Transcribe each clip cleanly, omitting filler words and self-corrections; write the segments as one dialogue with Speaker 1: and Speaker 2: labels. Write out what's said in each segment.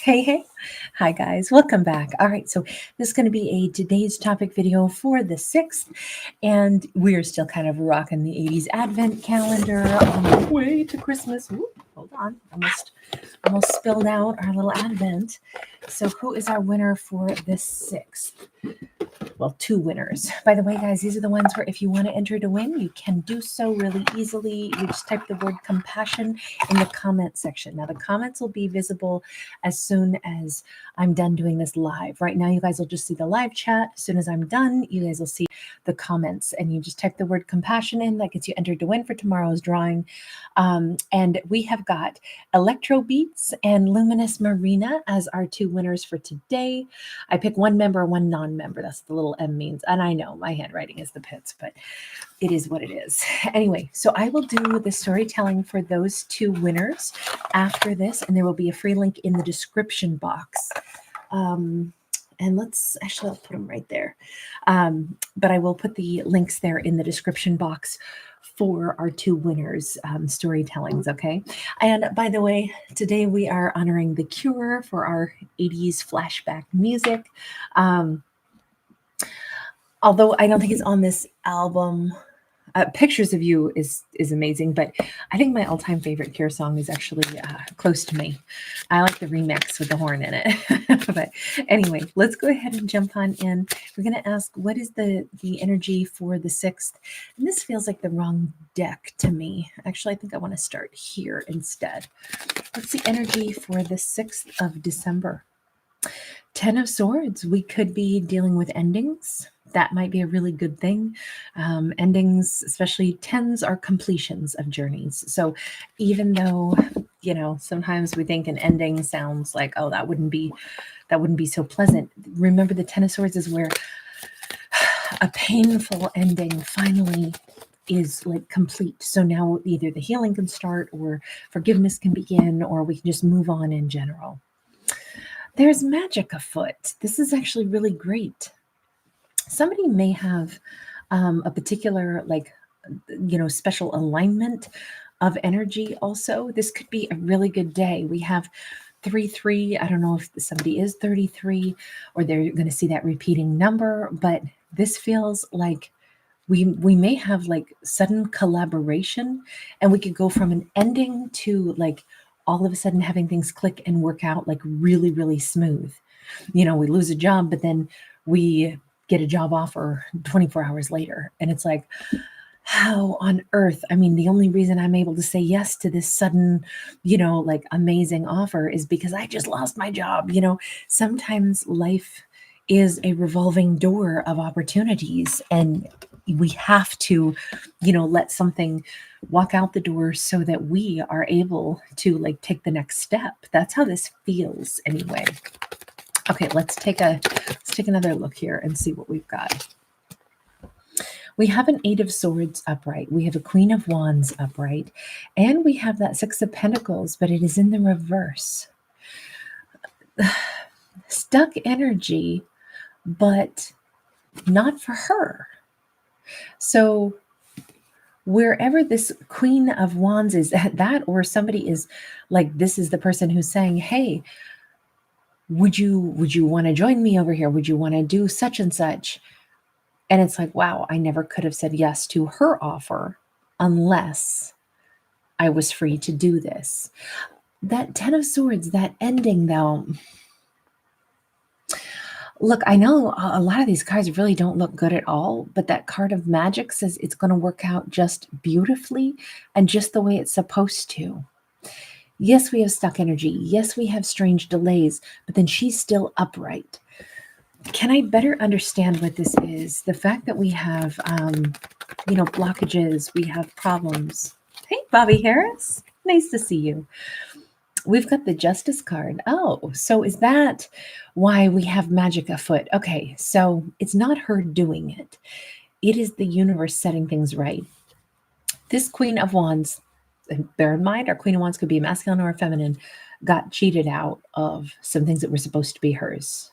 Speaker 1: Hey, hey. Hi, guys. Welcome back. All right. So, this is going to be a today's topic video for the 6th. And we are still kind of rocking the 80s Advent calendar on the way to Christmas. Ooh, hold on. Almost spilled out our little Advent. So, who is our winner for the 6th? Well, 2 winners. By the way, guys, these are the ones where if you want to enter to win, you can do so really easily. You just type the word compassion in the comment section. Now, the comments will be visible as soon as I'm done doing this live. Right now, you guys will just see the live chat. As soon as I'm done, you guys will see the comments, and you just type the word compassion in. That gets you entered to win for tomorrow's drawing. And we have got Electro Beats and Luminous Marina as our 2 winners for today. I pick one member, one non-member. That's what the little M means. And I know my handwriting is the pits, but it is what it is. Anyway, so I will do the storytelling for those 2 winners after this, and there will be a free link in the description box. And I'll put them right there. But I will put the links there in the description box for our 2 winners' storytellings, okay? And by the way, today we are honoring The Cure for our 80s flashback music. Although I don't think it's on this album. Pictures of You is amazing, but I think my all-time favorite Cure song is actually Close to Me. I like the remix with the horn in it. But anyway, let's go ahead and jump on in. We're going to ask, what is the energy for the 6th? And this feels like the wrong deck to me. Actually, I think I want to start here instead. What's the energy for the 6th of December? 10 of Swords. We could be dealing with endings. That might be a really good thing. Endings, especially 10s, are completions of journeys. So even though, sometimes we think an ending sounds like, oh, that wouldn't be so pleasant. Remember, the 10 of Swords is where a painful ending finally is like complete. So now either the healing can start, or forgiveness can begin, or we can just move on in general. There's magic afoot. This is actually really great. Somebody may have a particular, special alignment of energy also. This could be a really good day. We have 3-3. I don't know if somebody is 33 or they're going to see that repeating number, but this feels like we may have like sudden collaboration, and we could go from an ending to like all of a sudden having things click and work out like really, really smooth. We lose a job, but then we get a job offer 24 hours later. And it's like, how on earth? I mean, the only reason I'm able to say yes to this sudden, amazing offer is because I just lost my job. Sometimes life is a revolving door of opportunities, and we have to, let something walk out the door so that we are able to take the next step. That's how this feels anyway. Okay, let's take another look here and see what we've got. We have an 8 of Swords upright. We have a Queen of Wands upright. And we have that 6 of Pentacles, but it is in the reverse. Stuck energy, but not for her. So wherever this Queen of Wands is, that or somebody is like, this is the person who's saying, hey, would you want to join me over here? Would you want to do such and such? And it's like, wow, I never could have said yes to her offer unless I was free to do this. That 10 of Swords, that ending though. Look, I know a lot of these cards really don't look good at all, but that card of magic says it's going to work out just beautifully and just the way it's supposed to. Yes, we have stuck energy. Yes, we have strange delays, but then she's still upright. Can I better understand what this is? The fact that we have, blockages, we have problems. Hey, Bobby Harris. Nice to see you. We've got the Justice card. Oh, so is that why we have magic afoot? Okay, so it's not her doing it. It is the universe setting things right. This Queen of Wands, bear in mind, our Queen of Wands could be masculine or feminine, got cheated out of some things that were supposed to be hers.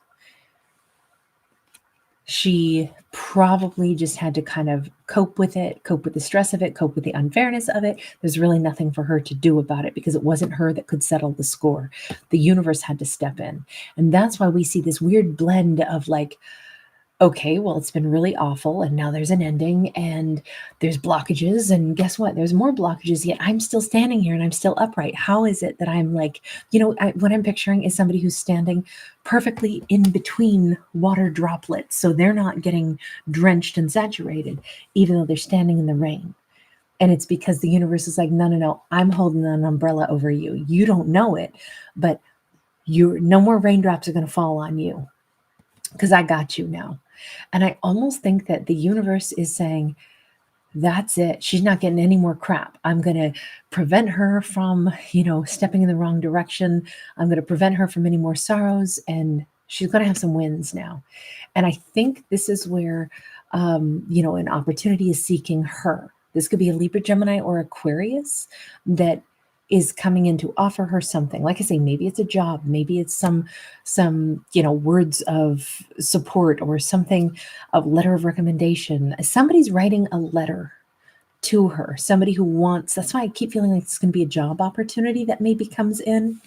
Speaker 1: She probably just had to kind of cope with it, cope with the stress of it, cope with the unfairness of it. There's really nothing for her to do about it because it wasn't her that could settle the score. The universe had to step in. And that's why we see this weird blend of like, okay, well, it's been really awful, and now there's an ending, and there's blockages, and guess what? There's more blockages, yet I'm still standing here and I'm still upright. How is it that I'm like, what I'm picturing is somebody who's standing perfectly in between water droplets, so they're not getting drenched and saturated, even though they're standing in the rain. And it's because the universe is like, no, no, no, I'm holding an umbrella over you. You don't know it, but no more raindrops are going to fall on you because I got you now. And I almost think that the universe is saying, that's it. She's not getting any more crap. I'm going to prevent her from, stepping in the wrong direction. I'm going to prevent her from any more sorrows. And she's going to have some wins now. And I think this is where, an opportunity is seeking her. This could be a Libra, Gemini, or Aquarius that is coming in to offer her something. Like I say, maybe it's a job, maybe it's some words of support or something, a letter of recommendation. Somebody's writing a letter to her, somebody who wants, that's why I keep feeling like it's going to be a job opportunity that maybe comes in.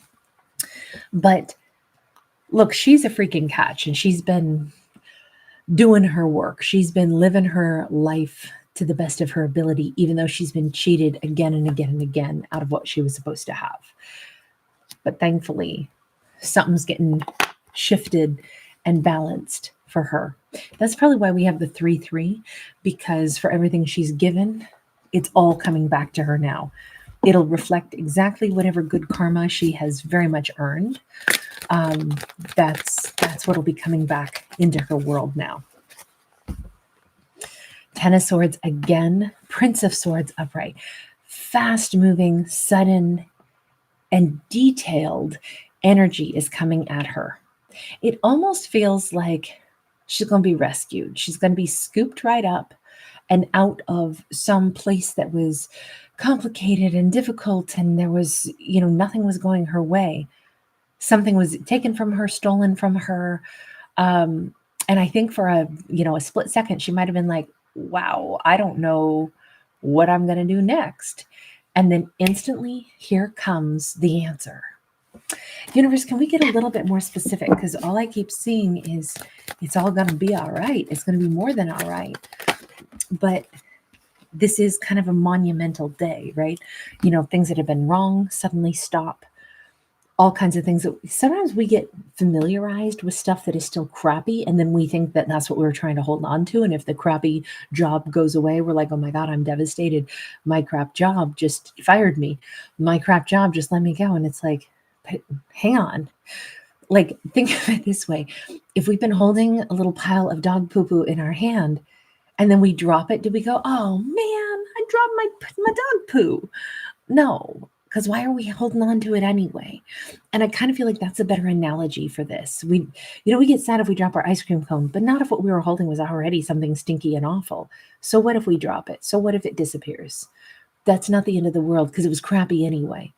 Speaker 1: But look, she's a freaking catch, and she's been doing her work. She's been living her life to the best of her ability, even though she's been cheated again and again and again out of what she was supposed to have. But thankfully, something's getting shifted and balanced for her. That's probably why we have the 3-3, because for everything she's given, it's all coming back to her now. It'll reflect exactly whatever good karma she has very much earned. That's what'll be coming back into her world now. 10 of Swords again, Prince of Swords upright. Fast moving, sudden, and detailed energy is coming at her. It almost feels like she's going to be rescued. She's going to be scooped right up and out of some place that was complicated and difficult, and there was, nothing was going her way. Something was taken from her, stolen from her. And I think for a split second, she might have been like, wow, I don't know what I'm going to do next. And then instantly, here comes the answer. Universe, can we get a little bit more specific? Because all I keep seeing is it's all going to be all right. It's going to be more than all right. But this is kind of a monumental day, right? Things that have been wrong suddenly stop. All kinds of things that sometimes we get familiarized with stuff that is still crappy, and then we think that that's what we're trying to hold on to. And if the crappy job goes away, we're like, oh my God, I'm devastated. My crap job just fired me. My crap job just let me go. And it's like, hang on. Like, think of it this way. If we've been holding a little pile of dog poo-poo in our hand and then we drop it, do we go, oh man, I dropped my dog poo? No. Because why are we holding on to it anyway? And I kind of feel like that's a better analogy for this. We get sad if we drop our ice cream cone, but not if what we were holding was already something stinky and awful. So what if we drop it? So what if it disappears? That's not the end of the world because it was crappy anyway.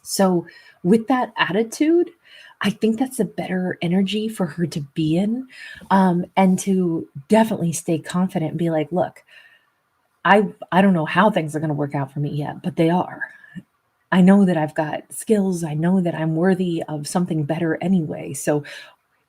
Speaker 1: So with that attitude, I think that's a better energy for her to be in, and to definitely stay confident and be like, look, I don't know how things are going to work out for me yet, but they are. I know that I've got skills. I know that I'm worthy of something better anyway. So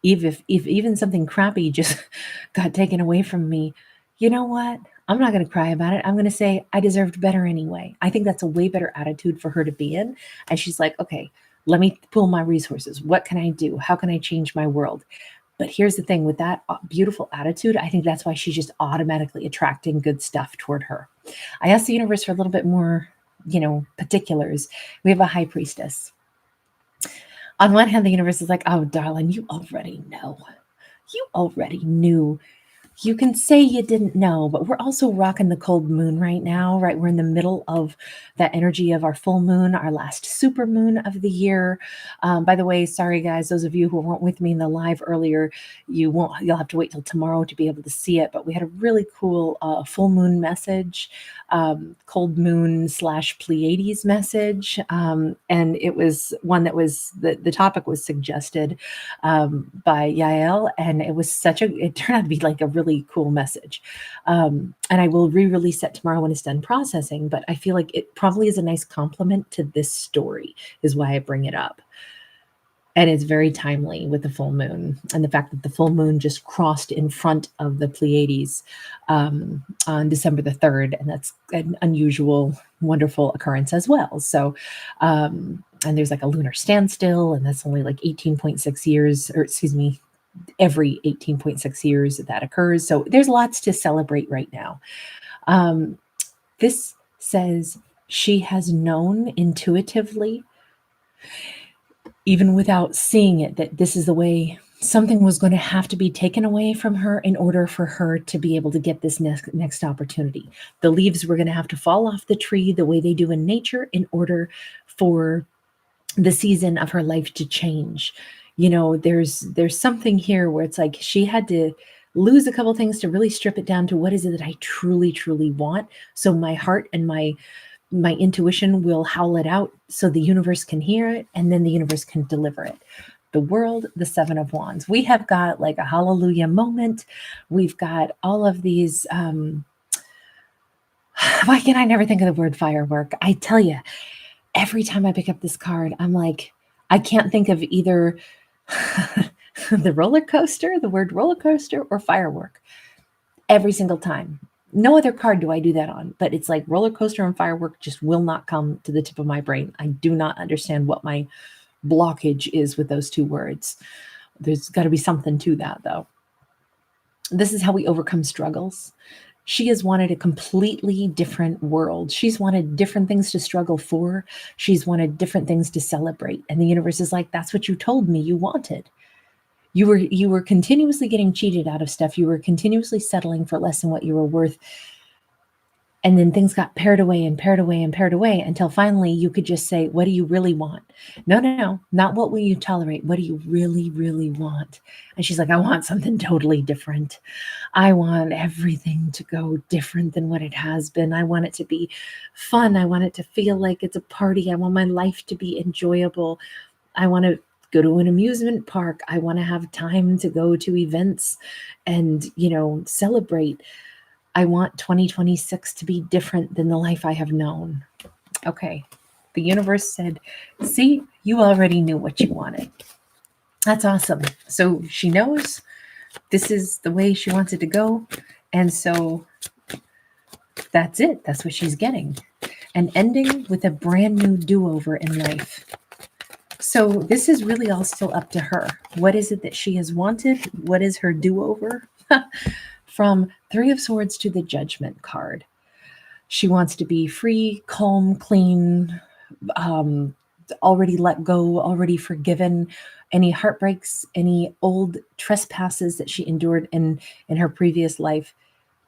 Speaker 1: if even something crappy just got taken away from me, you know what? I'm not going to cry about it. I'm going to say I deserved better anyway. I think that's a way better attitude for her to be in. And she's like, okay, let me pull my resources. What can I do? How can I change my world? But here's the thing, with that beautiful attitude, I think that's why she's just automatically attracting good stuff toward her. I asked the universe for a little bit more particulars. We have a High Priestess. On one hand, the universe is like, oh, darling, you already know. You already knew you can say you didn't know, but we're also rocking the cold moon right now, right? We're in the middle of that energy of our full moon, our last super moon of the year. By the way, sorry guys, those of you who weren't with me in the live earlier, you'll have to wait till tomorrow to be able to see it. But we had a really cool full moon message, cold moon / Pleiades message. And it was one that was, the topic was suggested by Yael, and it turned out to be like a really cool message. And I will re-release that tomorrow when it's done processing, but I feel like it probably is a nice complement to this story, is why I bring it up. And it's very timely with the full moon and the fact that the full moon just crossed in front of the Pleiades on December the 3rd. And that's an unusual, wonderful occurrence as well. So, and there's like a lunar standstill, and that's only like 18.6 years, or excuse me, every 18.6 years that occurs. So there's lots to celebrate right now. This says she has known intuitively, even without seeing it, that this is the way something was going to have to be taken away from her in order for her to be able to get this next opportunity. The leaves were going to have to fall off the tree the way they do in nature in order for the season of her life to change. You know, there's something here where it's like she had to lose a couple things to really strip it down to what is it that I truly, truly want. So my heart and my intuition will howl it out so the universe can hear it, and then the universe can deliver it. The world, the Seven of Wands. We have got like a hallelujah moment. We've got all of these, why can I never think of the word firework? I tell you, every time I pick up this card, I'm like, I can't think of either the word roller coaster or firework every single time. No other card do I do that on, but it's like roller coaster and firework just will not come to the tip of my brain. I do not understand what my blockage is with those two words. There's got to be something to that, though. This is how we overcome struggles. She has wanted a completely different world. She's wanted different things to struggle for. She's wanted different things to celebrate. And the universe is like, that's what you told me you wanted. You were continuously getting cheated out of stuff. You were continuously settling for less than what you were worth. And then things got pared away and pared away and pared away until finally you could just say, what do you really want? No, not what will you tolerate? What do you really, really want? And she's like, I want something totally different. I want everything to go different than what it has been. I want it to be fun. I want it to feel like it's a party. I want my life to be enjoyable. I want to go to an amusement park. I want to have time to go to events and, celebrate. I want 2026 to be different than the life I have known. Okay. The universe said, see, you already knew what you wanted. That's awesome. So she knows this is the way she wants it to go. And so that's it. That's what she's getting. An ending with a brand new do-over in life. So this is really all still up to her. What is it that she has wanted? What is her do-over? From Three of Swords to the Judgment card. She wants to be free, calm, clean, already let go, already forgiven any heartbreaks, any old trespasses that she endured in her previous life.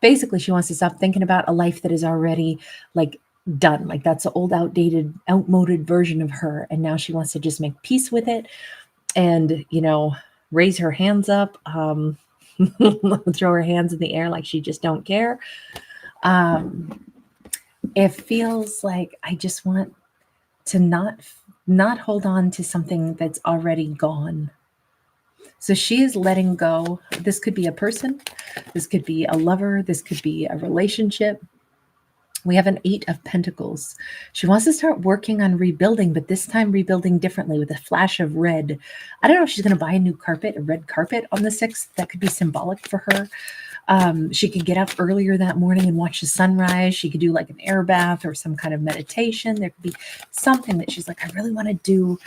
Speaker 1: Basically, she wants to stop thinking about a life that is already like done. Like that's an old, outmoded version of her. And now she wants to just make peace with it and, raise her hands up, throw her hands in the air like she just don't care. It feels like I just want to not hold on to something that's already gone. So she is letting go. This could be a person. This could be a lover. This could be a relationship. We have an 8 of Pentacles. She wants to start working on rebuilding, but this time rebuilding differently with a flash of red. I don't know if she's going to buy a new carpet, a red carpet on the 6th. That could be symbolic for her. She could get up earlier that morning and watch the sunrise. She could do like an air bath or some kind of meditation. There could be something that she's like, I really want to do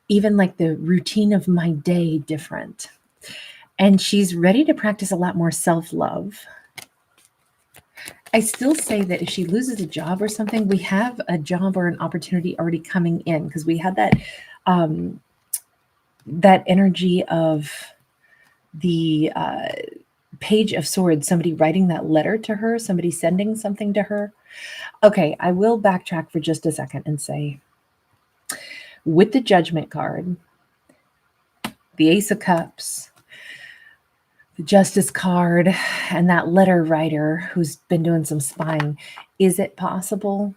Speaker 1: even like the routine of my day different. And she's ready to practice a lot more self-love. I still say that if she loses a job or something, we have a job or an opportunity already coming in because we had that that energy of the Page of Swords, somebody writing that letter to her, somebody sending something to her. Okay, I will backtrack for just a second and say, with the Judgment card, the Ace of Cups, the Justice card, and that letter writer who's been doing some spying, is it possible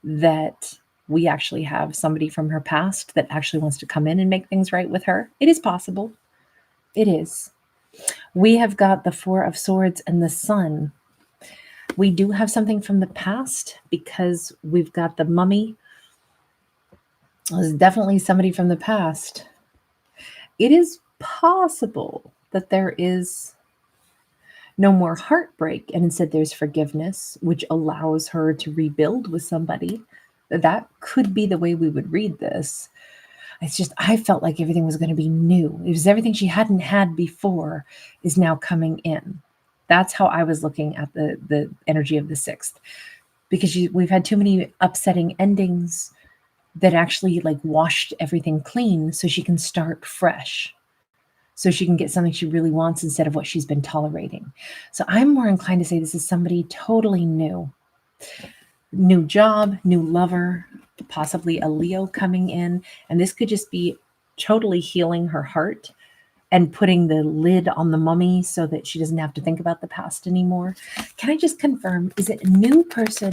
Speaker 1: that we actually have somebody from her past that actually wants to come in and make things right with her? It is possible. It is. We have got the Four of Swords and the Sun. We do have something from the past because we've got the Mummy. There's definitely somebody from the past. It is possible that there is no more heartbreak and instead there's forgiveness, which allows her to rebuild with somebody. That could be the way we would read this. It's just, I felt like everything was going to be new. It was everything she hadn't had before is now coming in. That's how I was looking at the energy of the 6th, because we've had too many upsetting endings that actually like washed everything clean so she can start fresh, so she can get something she really wants instead of what she's been tolerating. So I'm more inclined to say this is somebody totally new. New job, new lover, possibly a Leo coming in. And this could just be totally healing her heart and putting the lid on the Mummy so that she doesn't have to think about the past anymore. Can I just confirm, is it a new person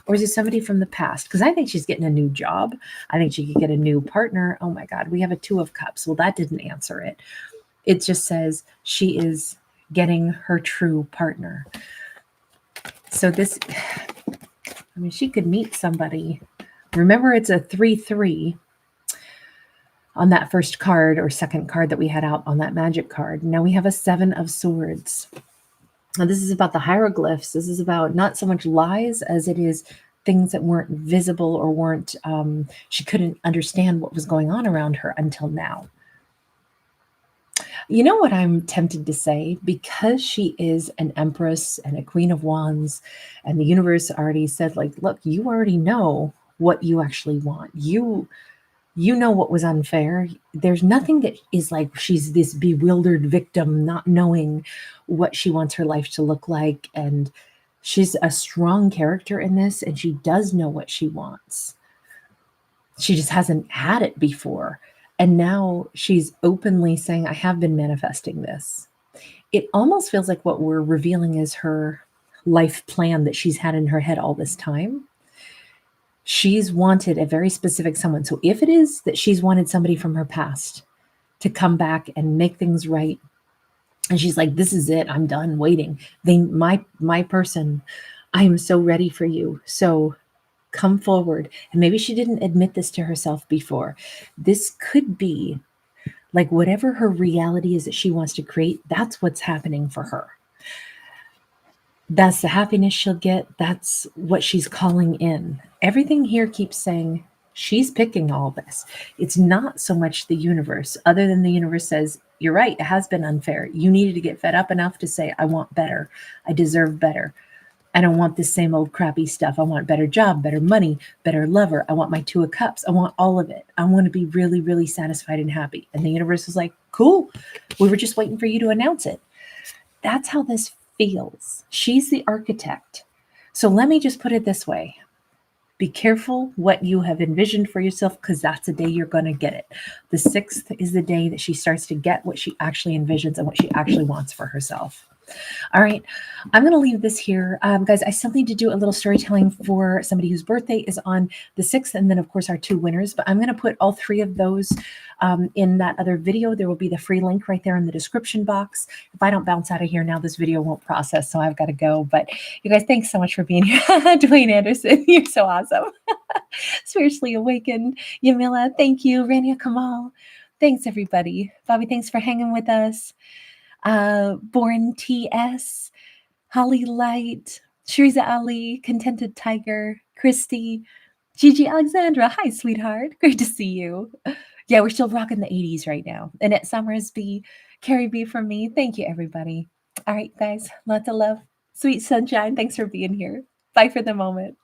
Speaker 1: or is it somebody from the past? Because I think she's getting a new job. I think she could get a new partner. Oh my God, we have a 2 of Cups. Well, that didn't answer it. It just says she is getting her true partner. So this, I mean, she could meet somebody. Remember, it's a 3-3 on that first card or second card that we had out on that magic card. Now we have a 7 of Swords. Now this is about the hieroglyphs. This is about not so much lies as it is things that weren't visible or weren't, she couldn't understand what was going on around her until now. You know what I'm tempted to say? Because she is an Empress and a Queen of Wands, and the universe already said, like, look, you already know what you actually want. You know what was unfair. There's nothing that is like she's this bewildered victim, not knowing what she wants her life to look like. And she's a strong character in this, and she does know what she wants. She just hasn't had it before. And now she's openly saying, I have been manifesting this. It almost feels like what we're revealing is her life plan that she's had in her head all this time. She's wanted a very specific someone. So if it is that she's wanted somebody from her past to come back and make things right, and she's like, this is it, I'm done waiting. My person, I am so ready for you. So come forward. And maybe she didn't admit this to herself before. This could be like whatever her reality is that she wants to create, that's what's happening for her. That's the happiness she'll get. That's what she's calling in. Everything here keeps saying she's picking all this. It's not so much the universe, other than the universe says, you're right, it has been unfair. You needed to get fed up enough to say, I want better. I deserve better. I don't want this same old crappy stuff. I want a better job, better money, better lover. I want my 2 of Cups. I want all of it. I want to be really, really satisfied and happy. And the universe is like, cool. We were just waiting for you to announce it. That's how this feels. She's the architect. So let me just put it this way. Be careful what you have envisioned for yourself, because that's the day you're going to get it. The 6th is the day that she starts to get what she actually envisions and what she actually wants for herself. All right, I'm going to leave this here. Guys, I still need to do a little storytelling for somebody whose birthday is on the 6th, and then, of course, our 2 winners. But I'm going to put all 3 of those in that other video. There will be the free link right there in the description box. If I don't bounce out of here now, this video won't process, so I've got to go. But you guys, thanks so much for being here. Dwayne Anderson, you're so awesome. Spiritually Awakened. Yamila, thank you. Rania Kamal, thanks, everybody. Bobby, thanks for hanging with us. Born TS, Holly Light, Shriza Ali, Contented Tiger, Christy, Gigi Alexandra. Hi, sweetheart. Great to see you. Yeah, we're still rocking the 80s right now. Annette Summers B, Carrie B from me. Thank you, everybody. All right, guys. Lots of love. Sweet sunshine. Thanks for being here. Bye for the moment.